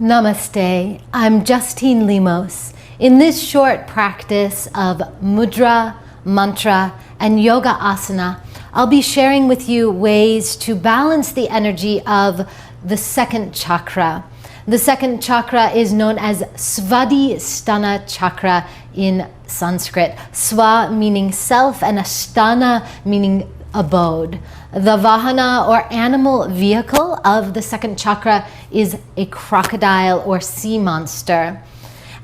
Namaste, I'm Justine Lemos. In this short practice of mudra, mantra, and yoga asana, I'll be sharing with you ways to balance the energy of the second chakra. The second chakra is known as Svadhisthana chakra in Sanskrit. Swa meaning self and asthana meaning abode. The vahana or animal vehicle of the second chakra is a crocodile or sea monster.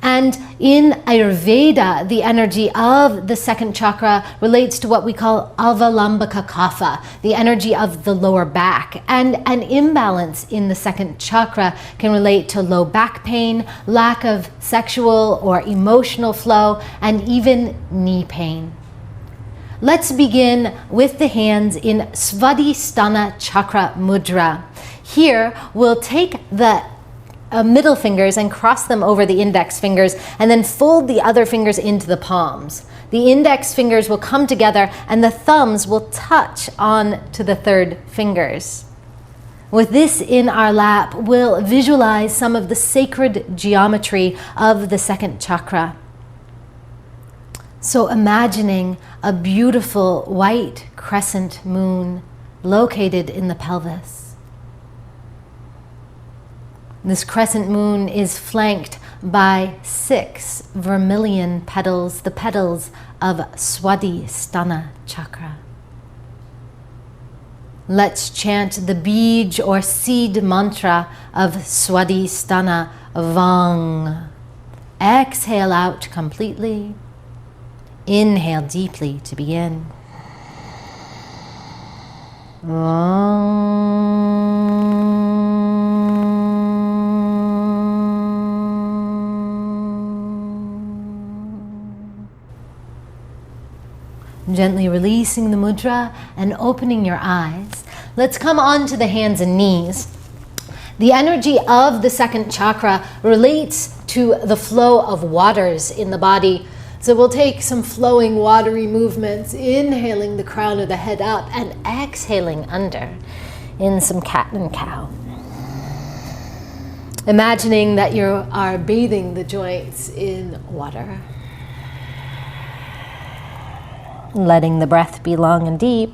And in Ayurveda, the energy of the second chakra relates to what we call avalambaka kapha, the energy of the lower back. And an imbalance in the second chakra can relate to low back pain, lack of sexual or emotional flow, and even knee pain. Let's begin with the hands in Svadhisthana chakra mudra. Here, we'll take the middle fingers and cross them over the index fingers and then fold the other fingers into the palms. The index fingers will come together and the thumbs will touch on to the third fingers. With this in our lap, we'll visualize some of the sacred geometry of the second chakra. So imagining a beautiful white crescent moon located in the pelvis. This crescent moon is flanked by 6 vermilion petals, the petals of Svadhisthana chakra. Let's chant the Bija or seed mantra of Svadhisthana, Vang. Exhale out completely. Inhale deeply to begin. Gently releasing the mudra and opening your eyes. Let's come on to the hands and knees. The energy of the second chakra relates to the flow of waters in the body. So we'll take some flowing watery movements, inhaling the crown of the head up and exhaling under in some cat and cow. Imagining that you are bathing the joints in water. Letting the breath be long and deep.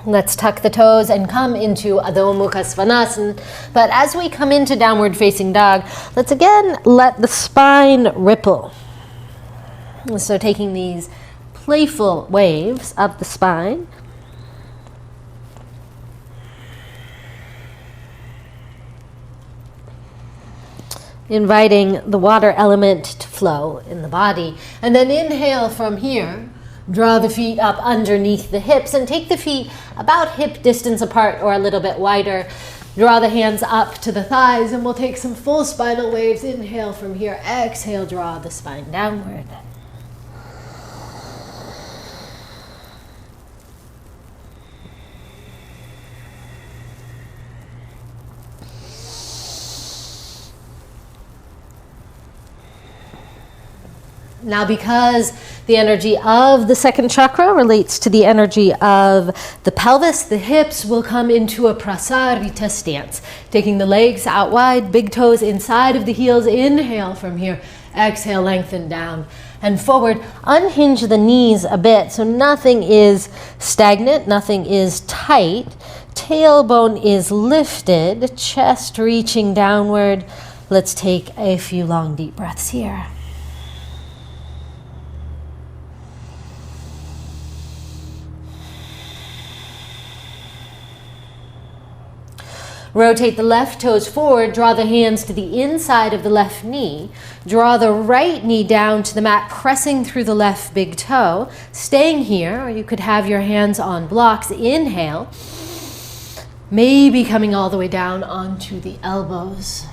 Let's tuck the toes and come into Adho Mukha Svanasana. But as we come into downward facing dog, let's again let the spine ripple. So taking these playful waves of the spine. Inviting the water element to flow in the body. And then inhale from here. Draw the feet up underneath the hips and take the feet about hip distance apart or a little bit wider. Draw the hands up to the thighs and we'll take some full spinal waves. Inhale from here, exhale, draw the spine downward. Now, because the energy of the second chakra relates to the energy of the pelvis, the hips will come into a prasarita stance. Taking the legs out wide, big toes inside of the heels. Inhale from here. Exhale, lengthen down and forward. Unhinge the knees a bit so nothing is stagnant, nothing is tight. Tailbone is lifted, chest reaching downward. Let's take a few long, deep breaths here. Rotate the left toes forward, draw the hands to the inside of the left knee. Draw the right knee down to the mat, pressing through the left big toe. Staying here, or you could have your hands on blocks. Inhale, maybe coming all the way down onto the elbows.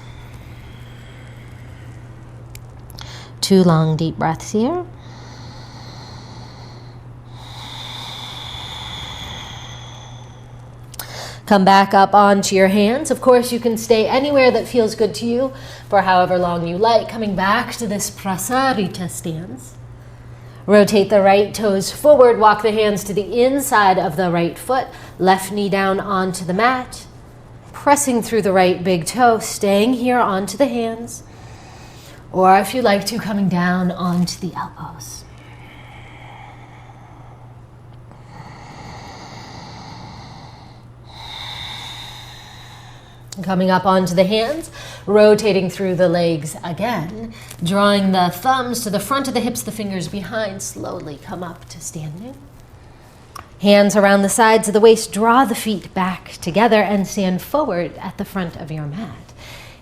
2 long, deep breaths here. Come back up onto your hands. Of course, you can stay anywhere that feels good to you for however long you like. Coming back to this prasarita stance. Rotate the right toes forward. Walk the hands to the inside of the right foot. Left knee down onto the mat. Pressing through the right big toe. Staying here onto the hands. Or if you like to, coming down onto the elbows. Coming up onto the hands, rotating through the legs again, drawing the thumbs to the front of the hips, the fingers behind, slowly come up to standing. Hands around the sides of the waist, draw the feet back together and stand forward at the front of your mat.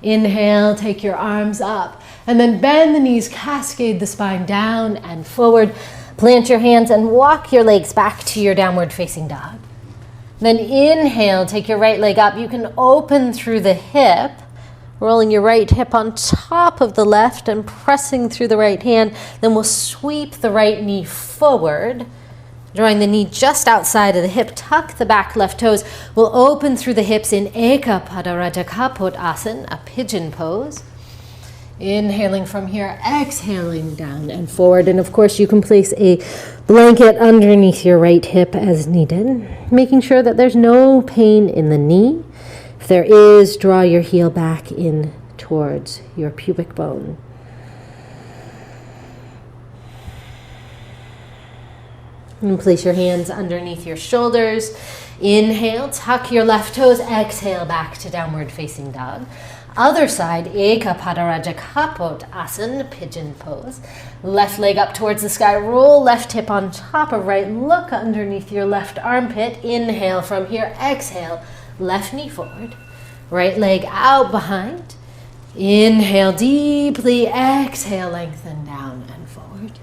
Inhale, take your arms up, and then bend the knees, cascade the spine down and forward. Plant your hands and walk your legs back to your downward facing dog. Then inhale, take your right leg up. You can open through the hip, rolling your right hip on top of the left and pressing through the right hand. Then we'll sweep the right knee forward, drawing the knee just outside of the hip. Tuck the back left toes. We'll open through the hips in Eka Padarajaka Pottasana, a pigeon pose. Inhaling from here, exhaling down and forward. And of course, you can place a blanket underneath your right hip as needed, making sure that there's no pain in the knee. If there is, draw your heel back in towards your pubic bone. And place your hands underneath your shoulders. Inhale, tuck your left toes. Exhale, back to downward facing dog. Other side, Eka Padarajaka Pottasana, pigeon pose. Left leg up towards the sky. Roll left hip on top of right. Look underneath your left armpit. Inhale from here. Exhale, left knee forward. Right leg out behind. Inhale deeply. Exhale, lengthen down and forward.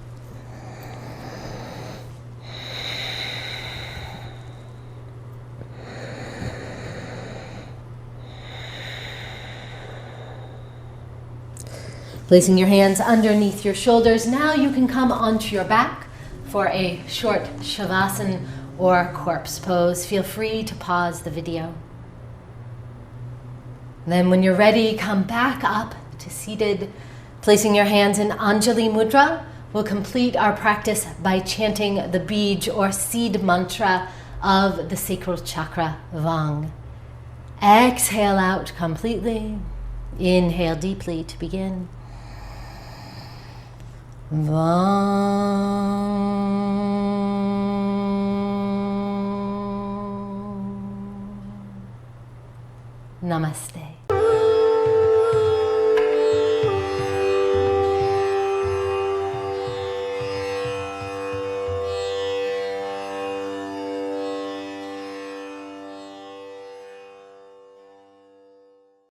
Placing your hands underneath your shoulders. Now you can come onto your back for a short shavasana or corpse pose. Feel free to pause the video. Then when you're ready, come back up to seated. Placing your hands in Anjali Mudra, we'll complete our practice by chanting the Bija or seed mantra of the Sacral Chakra, Vang. Exhale out completely. Inhale deeply to begin. Vam. Namaste.